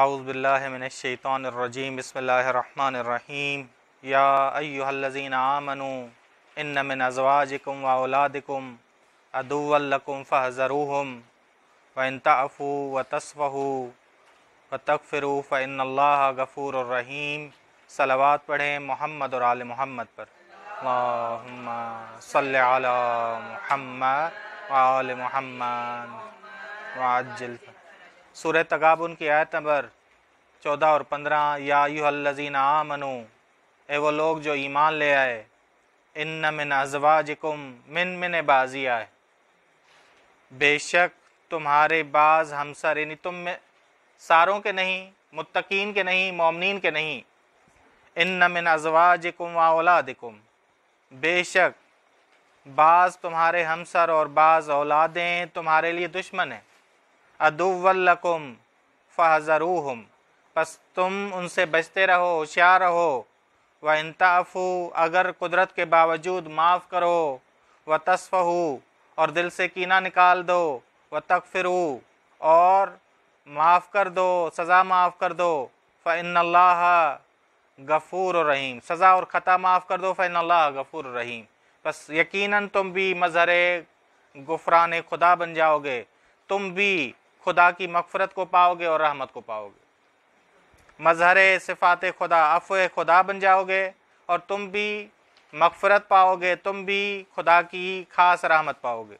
اعوذ باللہ من الشیطان الرجیم بسم اللہ الرحمن الرحیم یا ایہا الذین آمنوا ان من ازواجکم و اولادکم عدوا لکم فاحذروہم وان تعفوا وتصفحوا وتغفروا فإن اللہ غفور الرحیم۔ صلوات پڑھیں محمد اور آل محمد پر۔ اللہم صلی علی محمد و آل محمد وعجل۔ سورہ تغابن کی آیت نمبر 14 اور 15۔ یا ایھا الذین آمنوا، اے وہ لوگ جو ایمان لے آئے، ان من ازواجکم، من بازی آئے، بے شک تمہارے بعض ہمسر، یعنی تم میں ساروں کے نہیں، متقین کے نہیں، مومنین کے نہیں۔ ان من ازواجکم و اولادکم، بے شک بعض تمہارے ہمسر اور بعض اولادیں تمہارے لیے دشمن ہیں۔ عدو لکم فاحذروہم، پس تم ان سے بچتے رہو، ہوشیار رہو۔ وَإِن تَعْفُوا، اگر قدرت کے باوجود معاف کرو، وَتَصْفَحُوا، اور دل سے کینہ نکال دو، وَتَغْفِرُوا، اور معاف کر دو، سزا معاف کر دو، فَإِنَّ اللَّهَ غفور الرحیم، سزا اور خطا معاف کر دو، فَإِنَّ اللَّهَ غفور الرحیم، بس یقیناً تم بھی مظہر غفران خدا بن جاؤ گے، تم بھی خدا کی مغفرت کو پاؤ گے اور رحمت کو پاؤ گے، مظہر صفات خدا، عفو خدا بن جاؤ گے، اور تم بھی مغفرت پاؤ گے، تم بھی خدا کی خاص رحمت پاؤ گے۔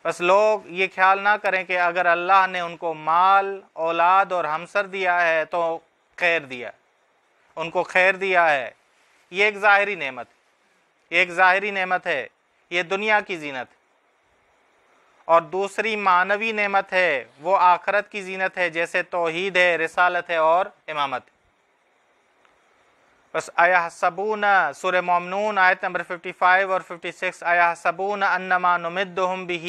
بس لوگ یہ خیال نہ کریں کہ اگر اللہ نے ان کو مال، اولاد اور ہمسر دیا ہے تو خیر دیا، ان کو خیر دیا ہے۔ یہ ایک ظاہری نعمت ہے، یہ ایک ظاہری نعمت ہے، یہ دنیا کی زینت ہے، اور دوسری معنوی نعمت ہے، وہ آخرت کی زینت ہے، جیسے توحید ہے، رسالت ہے اور امامت ہے۔ بس ایحسبون، سورہ مومنون آیت نمبر 55 اور 56، ایحسبون انما نمدہم بہ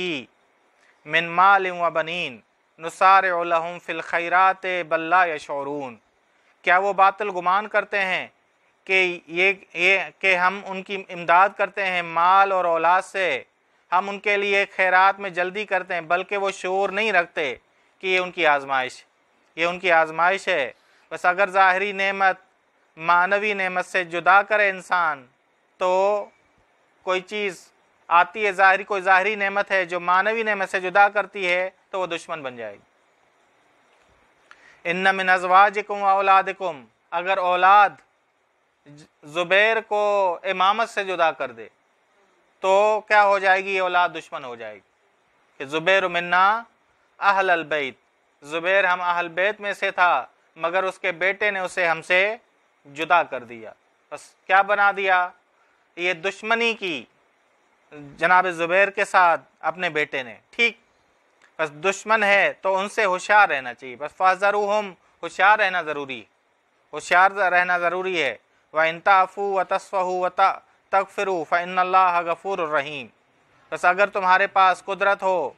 من مال و بنین نسارع لہم فی الخیرات بل لا یشعرون، کیا وہ باطل گمان کرتے ہیں کہ ہم ان کی امداد کرتے ہیں مال اور اولاد سے، ہم ان کے لیے خیرات میں جلدی کرتے ہیں، بلکہ وہ شعور نہیں رکھتے کہ یہ ان کی آزمائش، یہ ان کی آزمائش ہے۔ بس اگر ظاہری نعمت معنوی نعمت سے جدا کرے انسان، تو کوئی چیز آتی ہے ظاہری، کوئی ظاہری نعمت ہے جو معنوی نعمت سے جدا کرتی ہے، تو وہ دشمن بن جائے گی۔ ان من ازواجکم و اولادکم، اگر اولاد زبیر کو امامت سے جدا کر دے تو کیا ہو جائے گی؟ یہ اولاد دشمن ہو جائے گی، کہ زبیر منا اہل البیت، زبیر ہم اہل بیت میں سے تھا، مگر اس کے بیٹے نے اسے ہم سے جدا کر دیا، بس کیا بنا دیا؟ یہ دشمنی کی جناب زبیر کے ساتھ اپنے بیٹے نے، ٹھیک، بس دشمن ہے تو ان سے ہوشیار رہنا چاہیے، بس فاحذروہم، ہوشیار رہنا ضروری، ہوشیار رہنا ضروری ہے۔ وَإِن تَعْفُوا وَتَصْفَحُوا وَتَغْفِرُوا فَإِنَّ اللَّهَ غَفُورٌ رَحِيمٌ، بس اگر تمہارے پاس قدرت ہو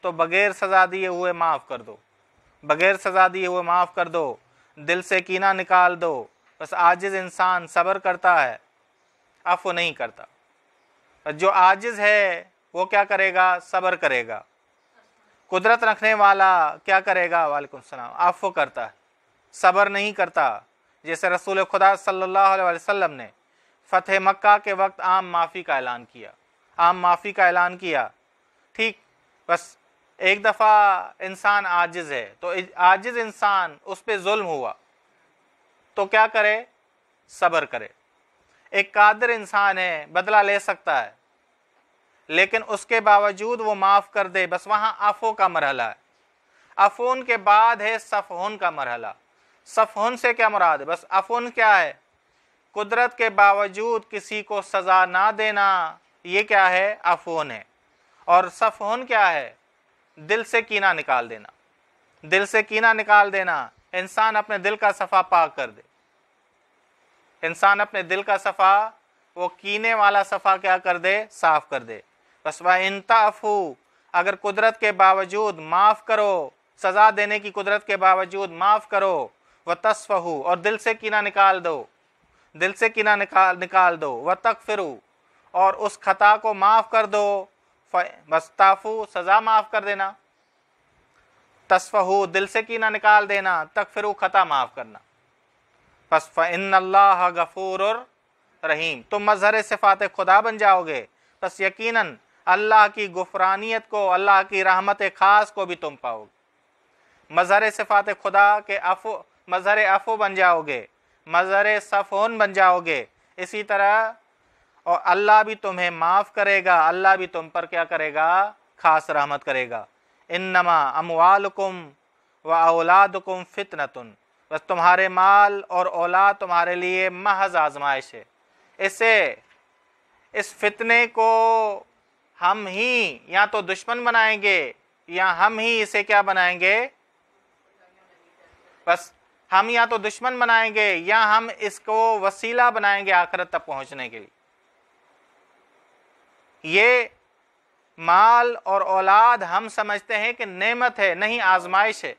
تو بغیر سزا دیے ہوئے معاف کر دو، بغیر سزا دیے ہوئے معاف کر دو، دل سے کینہ نکال دو۔ بس عاجز انسان صبر کرتا ہے، عفو نہیں کرتا۔ بس جو عاجز ہے وہ کیا کرے گا؟ صبر کرے گا۔ قدرت رکھنے والا کیا کرے گا؟ وعلیکم السلام، عفو کرتا ہے، صبر نہیں کرتا۔ جیسے رسول خدا صلی اللہ علیہ وسلم نے فتح مکہ کے وقت عام معافی کا اعلان کیا، عام معافی کا اعلان کیا، ٹھیک، بس ایک دفعہ انسان عاجز ہے تو عاجز انسان، اس پہ ظلم ہوا تو کیا کرے؟ صبر کرے۔ ایک قادر انسان ہے، بدلہ لے سکتا ہے، لیکن اس کے باوجود وہ معاف کر دے، بس وہاں عفو کا مرحلہ ہے۔ عفون کے بعد ہے صفحون کا مرحلہ۔ صفحون سے کیا مراد ہے؟ بس عفون کیا ہے؟ قدرت کے باوجود کسی کو سزا نہ دینا، یہ کیا ہے؟ عفون ہے۔ اور صفحون کیا ہے؟ دل سے کینہ نکال دینا، دل سے کینہ نکال دینا، انسان اپنے دل کا صفحہ پاک کر دے، انسان اپنے دل کا صفحہ، وہ کینے والا صفحہ کیا کر دے؟ صاف کر دے۔ بس وَإِن تَعْفُوا، اگر قدرت کے باوجود معاف کرو، سزا دینے کی قدرت کے باوجود معاف کرو، وَتَصْفَحُوا، اور دل سے کینہ نکال دو، دل سے کینہ نکال دو، وَتَغْفِرُوا، اور اس خطا کو معاف کر دو، بس تعفو، سزا معاف کر دینا، تصفحو دل سے کینہ نکال دینا، تغفروا خطا معاف کرنا، پس فإن اللہ غفور رحیم، تم مظہر صفات خدا بن جاؤ گے، پس یقیناً اللہ کی غفرانیت کو، اللہ کی رحمت خاص کو بھی تم پاؤ گے۔ مظہر صفات خدا کے مظہر عفو بن جاؤ گے، مظہر صفون بن جاؤ گے، اسی طرح اور اللہ بھی تمہیں معاف کرے گا، اللہ بھی تم پر کیا کرے گا؟ خاص رحمت کرے گا۔ انما اموالکم و اولادکم فتنۃ، بس تمہارے مال اور اولاد تمہارے لیے محض آزمائش ہے۔ اس فتنے کو ہم ہی یا تو دشمن بنائیں گے یا ہم ہی اسے کیا بنائیں گے؟ بس ہم یا تو دشمن بنائیں گے یا ہم اس کو وسیلہ بنائیں گے آخرت تک پہنچنے کے لیے۔ یہ مال اور اولاد ہم سمجھتے ہیں کہ نعمت ہے، نہیں، آزمائش ہے،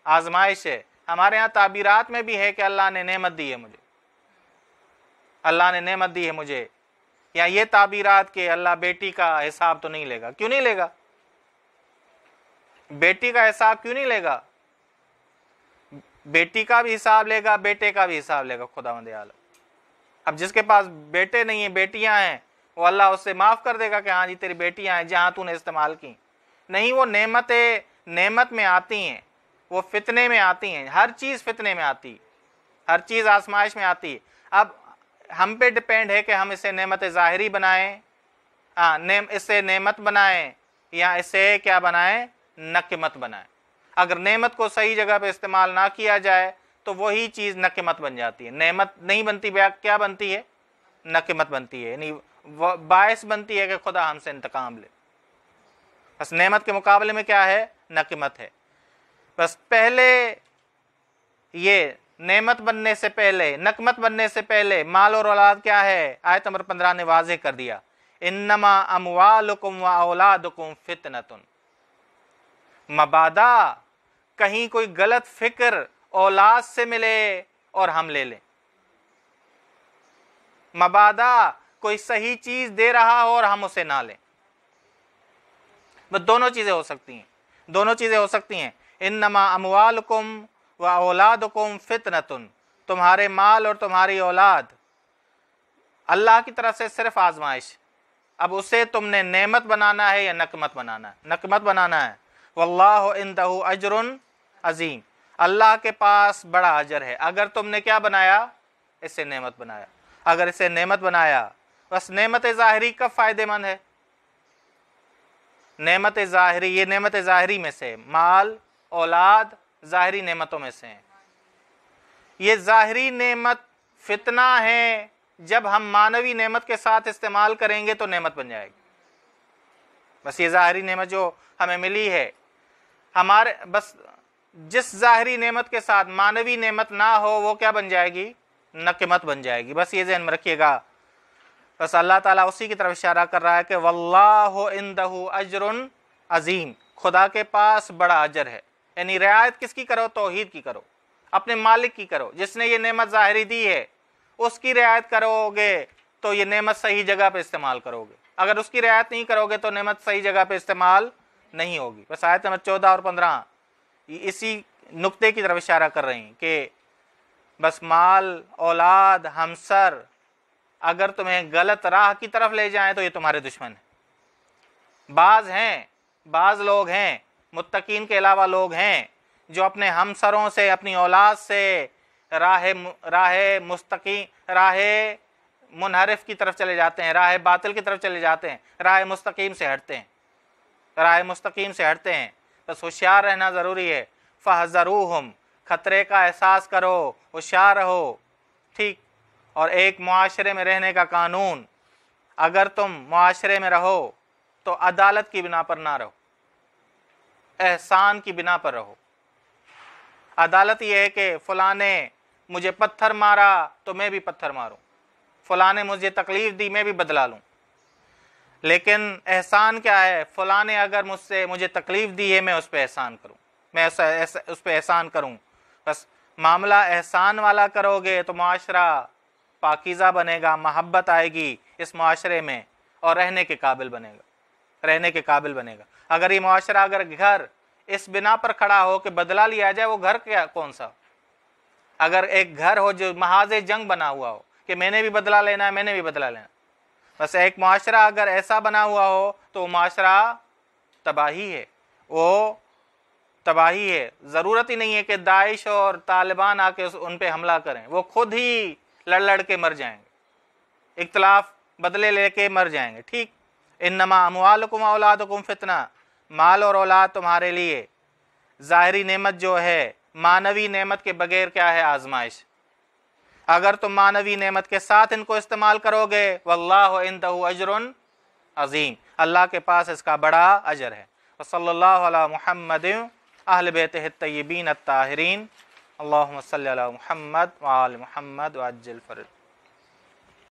آزمائش ہے۔ ہمارے ہاں تعبیرات میں بھی ہے کہ اللہ نے نعمت دی ہے مجھے، اللہ نے نعمت دی ہے مجھے، یا یہ تعبیرات کہ اللہ بیٹی کا حساب تو نہیں لے گا۔ کیوں نہیں لے گا؟ بیٹی کا حساب کیوں نہیں لے گا؟ بیٹی کا بھی حساب لے گا، بیٹے کا بھی حساب لے گا خداوند عالم۔ اب جس کے پاس بیٹے نہیں ہیں، بیٹیاں ہیں، وہ اللہ اس سے معاف کر دے گا کہ ہاں جی تیری بیٹیاں ہیں جہاں تو نے استعمال کی۔ نہیں، وہ نعمت میں آتی ہیں، وہ فتنے میں آتی ہیں، ہر چیز فتنے میں آتی، ہر چیز آزمائش میں آتی۔ اب ہم پہ ڈپینڈ ہے کہ ہم اسے نعمت ظاہری بنائیں، اسے نعمت بنائیں، یا اسے کیا بنائیں؟ نقمت بنائیں۔ اگر نعمت کو صحیح جگہ پہ استعمال نہ کیا جائے تو وہی چیز نقمت بن جاتی ہے۔ نعمت نہیں بنتی، کیا بنتی ہے؟ نقمت بنتی ہے، یعنی باعث بنتی ہے کہ خدا ہم سے انتقام لے۔ بس نعمت کے مقابلے میں کیا ہے؟ نقمت ہے۔ بس پہلے یہ نعمت بننے سے پہلے، نقمت بننے سے پہلے مال اور اولاد کیا ہے؟ آیت نمبر 15 نے واضح کر دیا، انما اموالکم و اولادکم فتنۃ۔ مبادا کہیں کوئی غلط فکر اولاد سے ملے اور ہم لے لیں، مبادا کوئی صحیح چیز دے رہا ہو اور ہم اسے نہ لیں، بس دونوں چیزیں ہو سکتی ہیں، دونوں چیزیں ہو سکتی ہیں۔ انما اموالکم و اولادکم فتنۃ، تمہارے مال اور تمہاری اولاد اللہ کی طرف سے صرف آزمائش۔ اب اسے تم نے نعمت بنانا ہے یا نقمت بنانا ہے؟ نقمت بنانا ہے۔ واللہ عندہ اجر عظیم، اللہ کے پاس بڑا اجر ہے اگر تم نے کیا بنایا؟ اسے نعمت بنایا۔ اگر اسے نعمت بنایا، بس نعمت ظاہری کب فائدہ مند ہے؟ نعمت ظاہری، یہ نعمت ظاہری میں سے، مال اولاد ظاہری نعمتوں میں سے ہیں۔ یہ ظاہری نعمت فتنہ ہے، جب ہم مانوی نعمت کے ساتھ استعمال کریں گے تو نعمت بن جائے گی۔ بس یہ ظاہری نعمت جو ہمیں ملی ہے، ہمارے بس جس ظاہری نعمت کے ساتھ مانوی نعمت نہ ہو وہ کیا بن جائے گی؟ نقمت بن جائے گی۔ بس یہ ذہن میں رکھیے گا۔ بس اللہ تعالیٰ اسی کی طرف اشارہ کر رہا ہے کہ واللہ عندہ اجر عظیم، خدا کے پاس بڑا اجر ہے۔ یعنی رعایت کس کی کرو؟ توحید کی کرو، اپنے مالک کی کرو، جس نے یہ نعمت ظاہری دی ہے اس کی رعایت کرو گے تو یہ نعمت صحیح جگہ پہ استعمال کرو گے، اگر اس کی رعایت نہیں کرو گے تو نعمت صحیح جگہ پہ استعمال نہیں ہوگی۔ بس آیت نمبر 14 اور 15 اسی نقطے کی طرف اشارہ کر رہی ہیں کہ بس مال اولاد ہمسر اگر تمہیں غلط راہ کی طرف لے جائیں تو یہ تمہارے دشمن ہیں۔ بعض لوگ ہیں، متقین کے علاوہ لوگ ہیں جو اپنے ہمسروں سے، اپنی اولاد سے راہ مستقیم، راہ منحرف کی طرف چلے جاتے ہیں، راہ باطل کی طرف چلے جاتے ہیں، راہ مستقیم سے ہٹتے ہیں، راہ مستقیم سے ہٹتے ہیں۔ بس ہوشیار رہنا ضروری ہے۔ فَاحْذَرُوهُمْ، خطرے کا احساس کرو، ہوشیار رہو، ٹھیک۔ اور ایک معاشرے میں رہنے کا قانون، اگر تم معاشرے میں رہو تو عدالت کی بنا پر نہ رہو، احسان کی بنا پر رہو۔ عدالت یہ ہے کہ فلاں نے مجھے پتھر مارا تو میں بھی پتھر ماروں، فلاں نے مجھے تکلیف دی میں بھی بدلا لوں۔ لیکن احسان کیا ہے؟ فلاں نے اگر مجھے تکلیف دی ہے میں اس پہ احسان کروں، میں اس پہ احسان کروں۔ بس معاملہ احسان والا کرو گے تو معاشرہ پاکیزہ بنے گا، محبت آئے گی اس معاشرے میں اور رہنے کے قابل بنے گا، رہنے کے قابل بنے گا۔ اگر یہ معاشرہ، اگر گھر اس بنا پر کھڑا ہو کہ بدلہ لیا جائے، وہ گھر کیا کون سا؟ اگر ایک گھر ہو جو محاذ جنگ بنا ہوا ہو کہ میں نے بھی بدلہ لینا ہے، میں نے بھی بدلہ لینا، بس ایک معاشرہ اگر ایسا بنا ہوا ہو تو وہ معاشرہ تباہی ہے، وہ تباہی ہے۔ ضرورت ہی نہیں ہے کہ داعش اور طالبان آ کے ان پہ حملہ کریں، وہ خود ہی لڑ کے مر جائیں گے، اختلاف بدلے لے کے مر جائیں گے۔ ٹھیک، انما اموالکم اولادکم فتنہ، مال اور اولاد تمہارے لیے ظاہری نعمت جو ہے، معنوی نعمت کے بغیر کیا ہے؟ آزمائش۔ اگر تم معنوی نعمت کے ساتھ ان کو استعمال کرو گے، واللہ عندہ اجر عظیم، اللہ کے پاس اس کا بڑا اجر ہے۔ وصلی اللہ علی محمد اہل بیتہ الطیبین الطاہرین، اللہم صلی علی محمد وآل محمد وعجل فرج۔